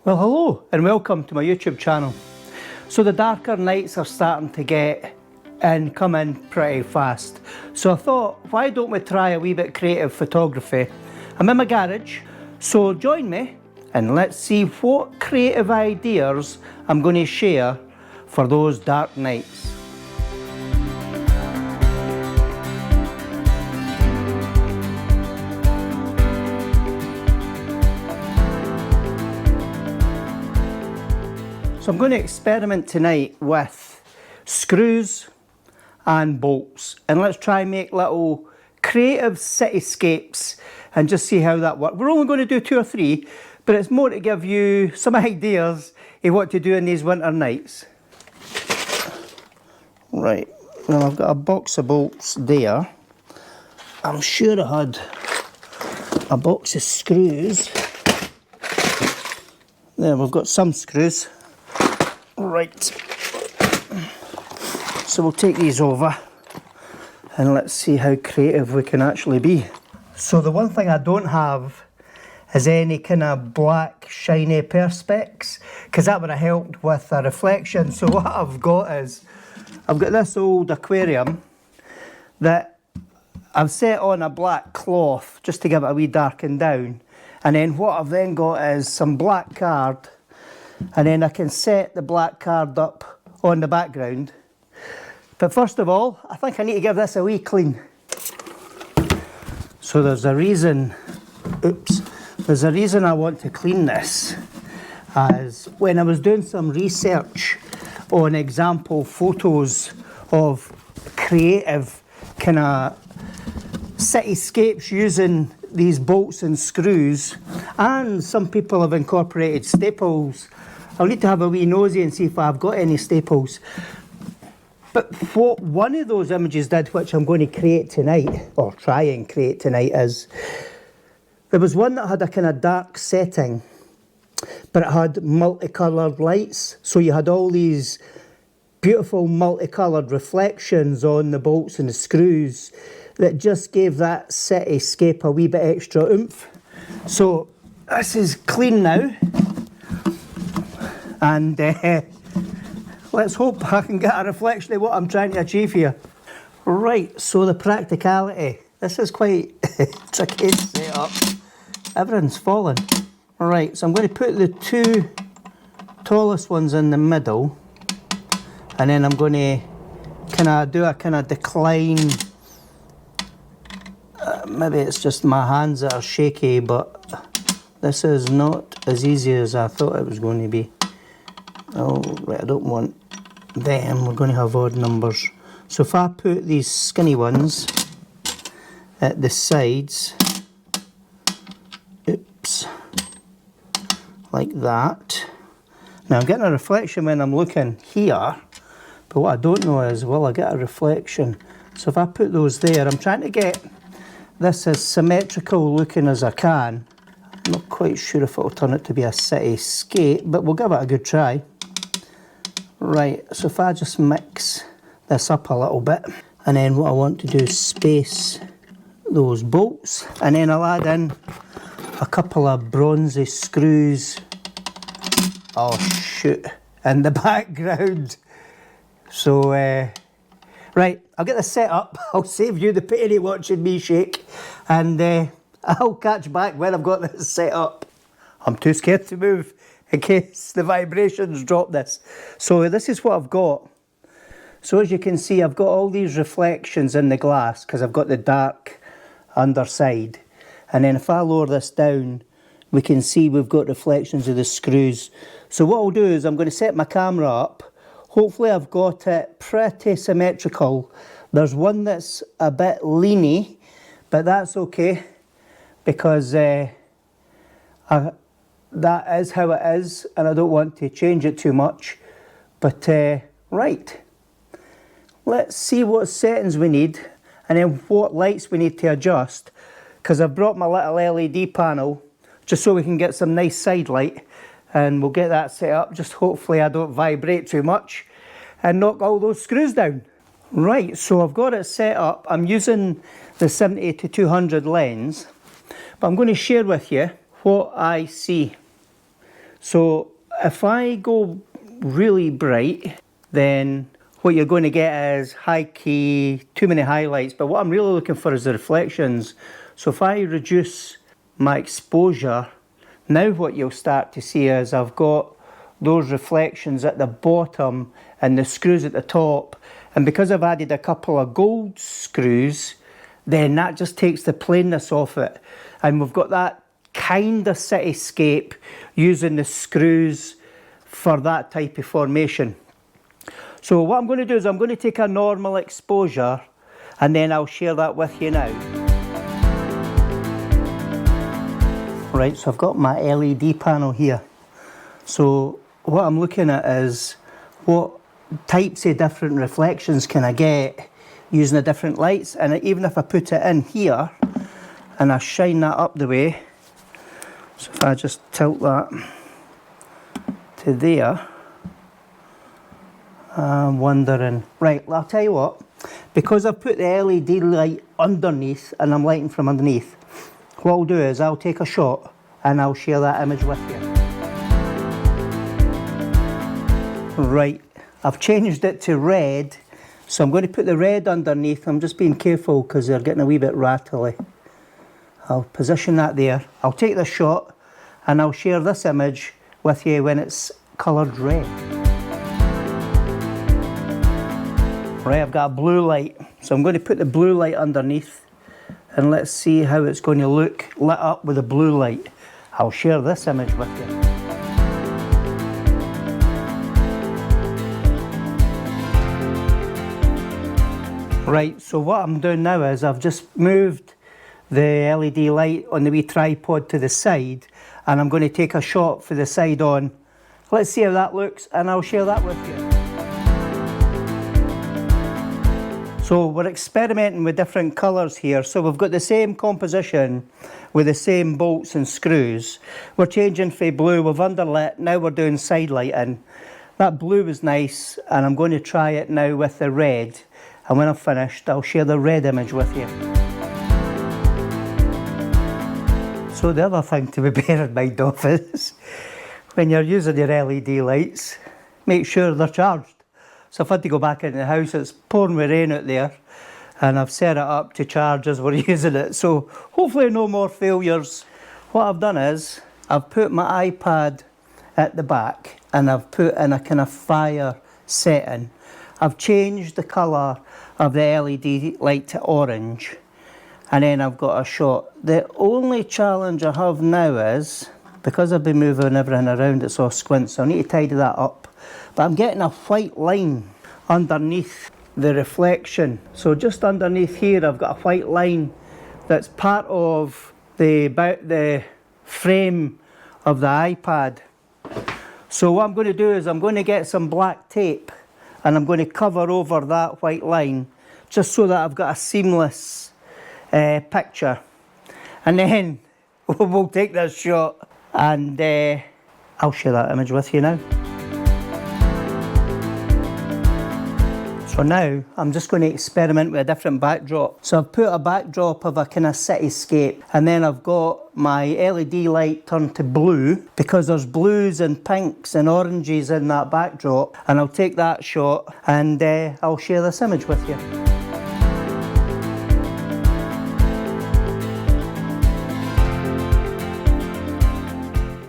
Well, hello and welcome to my YouTube channel. So the darker nights are starting to get and come in pretty fast. So I thought, why don't we try a wee bit creative photography? I'm in my garage, so join me and let's see what creative ideas I'm going to share for those dark nights. So I'm going to experiment tonight with screws and bolts, and let's try and make little creative cityscapes and just see how that works. We're only going to do 2 or 3, but it's more to give you some ideas of what to do in these winter nights. Right, well, I've got a box of bolts there. I'm sure I had a box of screws. There, we've got some screws. Right, so we'll take these over and let's see how creative we can actually be. So the one thing I don't have is any kind of black shiny perspex, because that would have helped with a reflection. So what I've got is, I've got this old aquarium that I've set on a black cloth just to give it a wee darken down, and then what I've then got is some black card, and then I can set the black card up on the background. But first of all, I think I need to give this a wee clean. So there's a reason, there's a reason I want to clean this. As when I was doing some research on example photos of creative kind of cityscapes using these bolts and screws, and some people have incorporated staples. I'll need to have a wee nosy and see if I've got any staples. But what one of those images did, which I'm going to create tonight, or try and create tonight, is there was one that had a kind of dark setting, but it had multicoloured lights. So you had all these beautiful multicoloured reflections on the bolts and the screws that just gave that cityscape a wee bit extra oomph. So this is clean now. And let's hope I can get a reflection of what I'm trying to achieve here. Right, so the practicality. This is quite tricky to set up. Everything's falling. Right, so I'm going to put the 2 tallest ones in the middle, and then I'm going to kind of do a kind of decline. Maybe it's just my hands that are shaky, but this is not as easy as I thought it was going to be. Oh, right, I don't want them. We're going to have odd numbers. So if I put these skinny ones at the sides, like that. Now I'm getting a reflection when I'm looking here, but what I don't know is, will I get a reflection? So if I put those there, I'm trying to get this as symmetrical looking as I can. I'm not quite sure if it'll turn out to be a cityscape, but we'll give it a good try. Right, so if I just mix this up a little bit, and then what I want to do is space those bolts, and then I'll add in a couple of bronzy screws, oh shoot, in the background. So, right, I'll get this set up, I'll save you the pain of watching me shake, and I'll catch back when I've got this set up. I'm too scared to move in case the vibrations drop this. So this is what I've got. So as you can see, I've got all these reflections in the glass because I've got the dark underside. And then if I lower this down, we can see we've got reflections of the screws. So what I'll do is I'm going to set my camera up. Hopefully I've got it pretty symmetrical. There's one that's a bit leany, but that's okay, because that is how it is, and I don't want to change it too much. But right, let's see what settings we need, and then what lights we need to adjust, because I've brought my little LED panel just so we can get some nice side light, and we'll get that set up. Just hopefully I don't vibrate too much and knock all those screws down. Right, so I've got it set up. I'm using the 70-200 lens, but I'm going to share with you what I see. So if I go really bright, then what you're going to get is high key, too many highlights. But what I'm really looking for is the reflections. So if I reduce my exposure, now what you'll start to see is I've got those reflections at the bottom and the screws at the top. And because I've added a couple of gold screws, then that just takes the plainness off it. And we've got that kind of cityscape using the screws for that type of formation. So what I'm going to do is I'm going to take a normal exposure and then I'll share that with you now. Right, so I've got my LED panel here. So what I'm looking at is what types of different reflections can I get using the different lights. And even if I put it in here and I shine that up the way, so if I just tilt that to there, I'm wondering, right, well, I'll tell you what, because I've put the LED light underneath and I'm lighting from underneath, what I'll do is I'll take a shot and I'll share that image with you. Right, I've changed it to red, so I'm going to put the red underneath. I'm just being careful because they're getting a wee bit rattly. I'll position that there. I'll take the shot and I'll share this image with you when it's coloured red. Right, I've got a blue light, so I'm going to put the blue light underneath and let's see how it's going to look lit up with the blue light. I'll share this image with you. Right, so what I'm doing now is I've just moved the LED light on the wee tripod to the side and I'm going to take a shot for the side on. Let's see how that looks and I'll share that with you. So we're experimenting with different colours here. So we've got the same composition with the same bolts and screws. We're changing from blue, we've underlit, now we're doing side lighting. That blue was nice and I'm going to try it now with the red. And when I've finished, I'll share the red image with you. So the other thing to be bearing in mind of is, when you're using your LED lights, make sure they're charged. So if I had to go back into the house, it's pouring with rain out there, and I've set it up to charge as we're using it. So hopefully no more failures. What I've done is, I've put my iPad at the back, and I've put in a kind of fire setting. I've changed the colour of the LED light to orange, and then I've got a shot. The only challenge I have now is, because I've been moving everything around, it's all squint, so I need to tidy that up. But I'm getting a white line underneath the reflection. So just underneath here, I've got a white line that's part of the frame of the iPad. So what I'm going to do is I'm going to get some black tape and I'm going to cover over that white line just so that I've got a seamless picture. And then we'll take this shot and I'll share that image with you now. So now I'm just going to experiment with a different backdrop. So I've put a backdrop of a kind of cityscape, and then I've got my LED light turned to blue because there's blues and pinks and oranges in that backdrop, and I'll take that shot and I'll share this image with you.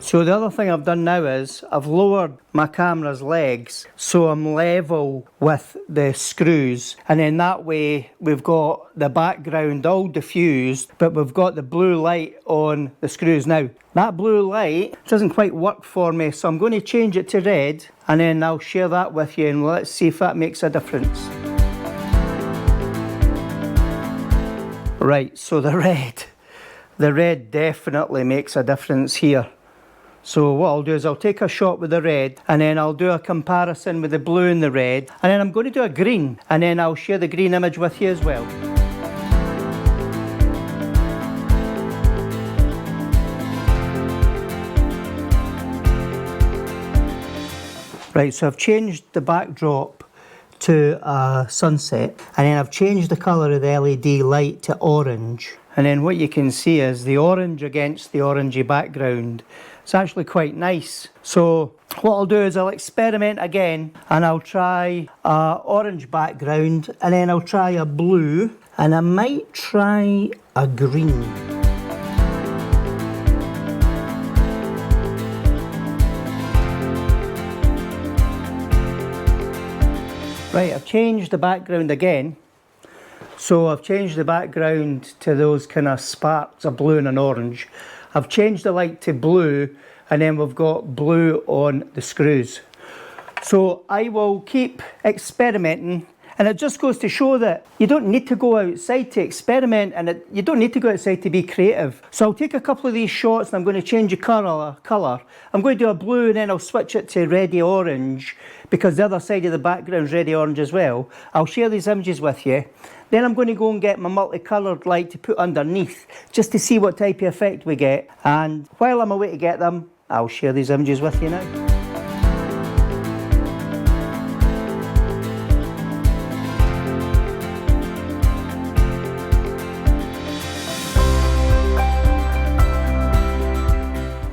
So the other thing I've done now is I've lowered my camera's legs so I'm level with the screws, and then that way we've got the background all diffused, but we've got the blue light on the screws. Now that blue light doesn't quite work for me, so I'm going to change it to red and then I'll share that with you and let's see if that makes a difference. Right, so the red definitely makes a difference here. So what I'll do is I'll take a shot with the red and then I'll do a comparison with the blue and the red, and then I'm going to do a green and then I'll share the green image with you as well. Right, so I've changed the backdrop to a sunset, and then I've changed the colour of the LED light to orange, and then what you can see is the orange against the orangey background It's actually quite nice. So what I'll do is I'll experiment again, and I'll try a orange background, and then I'll try a blue, and I might try a green. Right, I've changed the background again. So I've changed the background to those kind of sparks of blue and an orange. I've changed the light to blue, and then we've got blue on the screws. So I will keep experimenting, and it just goes to show that you don't need to go outside to experiment, and you don't need to go outside to be creative. So I'll take a couple of these shots, and I'm going to change the colour. I'm going to do a blue, and then I'll switch it to reddy orange, because the other side of the background's reddy orange as well. I'll share these images with you. Then I'm going to go and get my multicoloured light to put underneath, just to see what type of effect we get. And while I'm away to get them, I'll share these images with you now.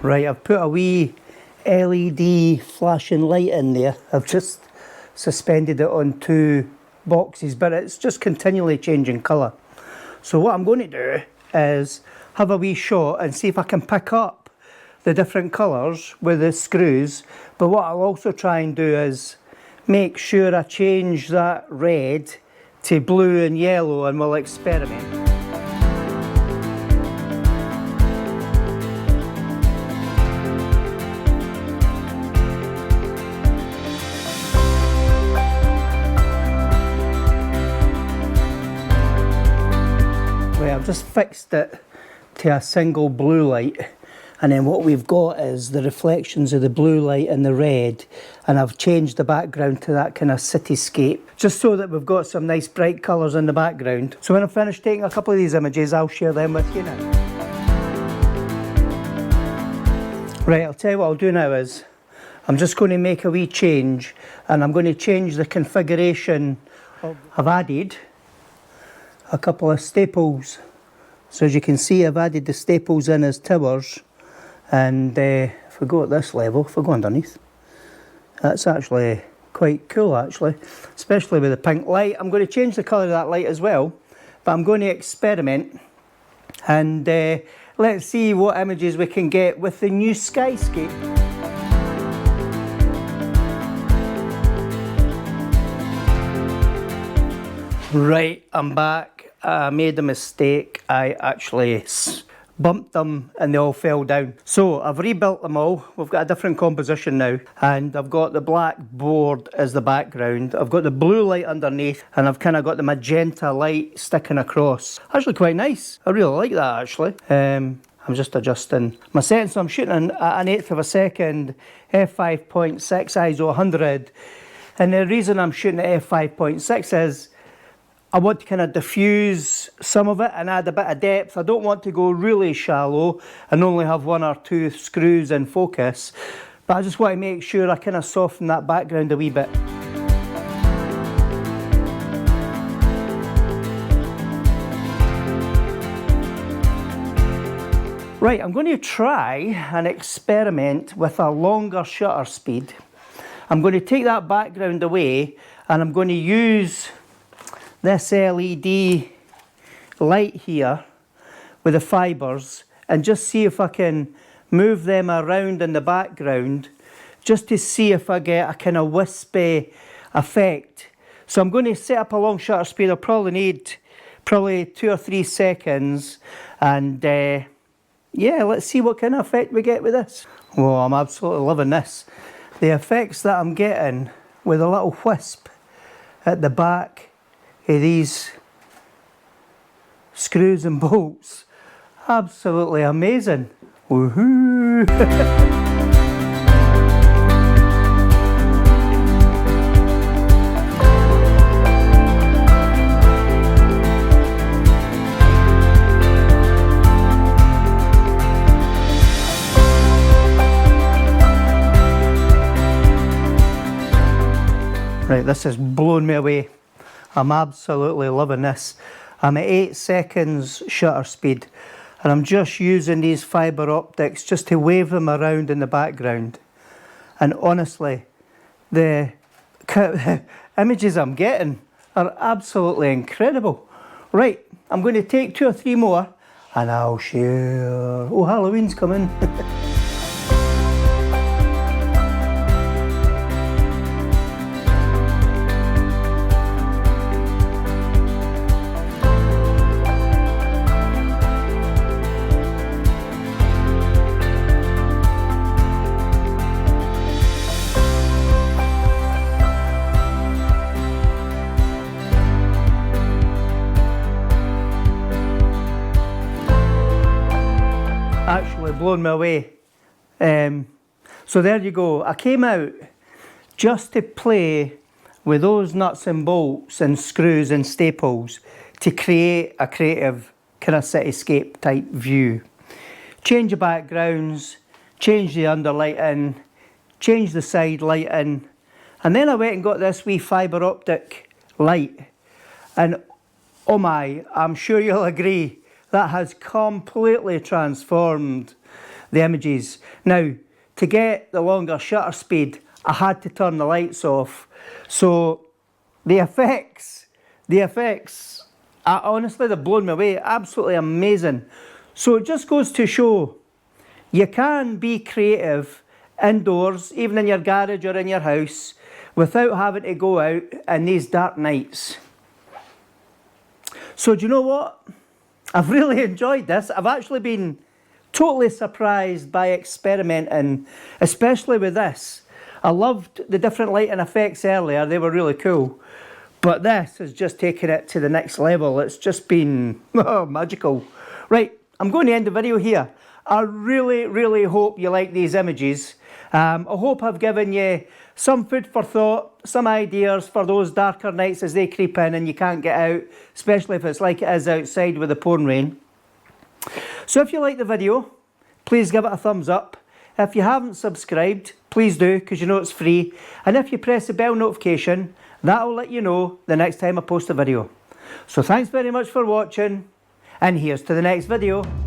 Right, I've put a wee LED flashing light in there. I've just suspended it on 2 boxes, but it's just continually changing colour. So what I'm going to do is have a wee shot and see if I can pick up the different colours with the screws. But what I'll also try and do is make sure I change that red to blue and yellow, and we'll experiment. I've just fixed it to a single blue light, and then what we've got is the reflections of the blue light and the red, and I've changed the background to that kind of cityscape, just so that we've got some nice bright colours in the background. So when I'm finished taking a couple of these images, I'll share them with you now. Right, I'll tell you what I'll do now is I'm just going to make a wee change, and I'm going to change the configuration. I've added a couple of staples. So as you can see, I've added the staples in as towers, and if we go at this level, if we go underneath, that's actually quite cool actually, especially with the pink light. I'm going to change the colour of that light as well, but I'm going to experiment, and let's see what images we can get with the new skyscape. Right, I'm back. I made a mistake. I actually bumped them and they all fell down. So I've rebuilt them all. We've got a different composition now, and I've got the black board as the background. I've got the blue light underneath, and I've kind of got the magenta light sticking across. Actually quite nice. I really like that actually. I'm just adjusting my settings. So I'm shooting at an 1/8 of a second, f5.6 ISO 100. And the reason I'm shooting at f5.6 is I want to kind of diffuse some of it and add a bit of depth. I don't want to go really shallow and only have 1 or 2 screws in focus, but I just want to make sure I kind of soften that background a wee bit. Right, I'm going to try and experiment with a longer shutter speed. I'm going to take that background away, and I'm going to use this LED light here with the fibres, and just see if I can move them around in the background, just to see if I get a kind of wispy effect. So I'm going to set up a long shutter speed. I'll probably need 2 or 3 seconds, and yeah, let's see what kind of effect we get with this. Well, I'm absolutely loving this. The effects that I'm getting with a little wisp at the back of these screws and bolts, absolutely amazing. Woohoo! Right, this has blown me away. I'm absolutely loving this. I'm at 8 seconds shutter speed, and I'm just using these fibre optics just to wave them around in the background. And honestly, the images I'm getting are absolutely incredible. Right, I'm going to take 2 or 3 more and I'll share. Oh, Halloween's coming. Actually blown me away. So there you go. I came out just to play with those nuts and bolts and screws and staples to create a creative kind of cityscape type view. Change the backgrounds, change the underlighting, change the side lighting, and then I went and got this wee fibre optic light, and oh my, I'm sure you'll agree, that has completely transformed the images. Now, to get the longer shutter speed, I had to turn the lights off. So the effects, honestly, they've blown me away. Absolutely amazing. So it just goes to show you can be creative indoors, even in your garage or in your house, without having to go out in these dark nights. So do you know what? I've really enjoyed this. I've actually been totally surprised by experimenting, especially with this. I loved the different lighting effects earlier. They were really cool. But this has just taken it to the next level. It's just been magical. Right, I'm going to end the video here. I really hope you like these images. I hope I've given you some food for thought, some ideas for those darker nights as they creep in and you can't get out, especially if it's like it is outside with the pouring rain. So if you like the video, please give it a thumbs up. If you haven't subscribed, please do, because you know it's free. And if you press the bell notification, that will let you know the next time I post a video. So thanks very much for watching, and here's to the next video.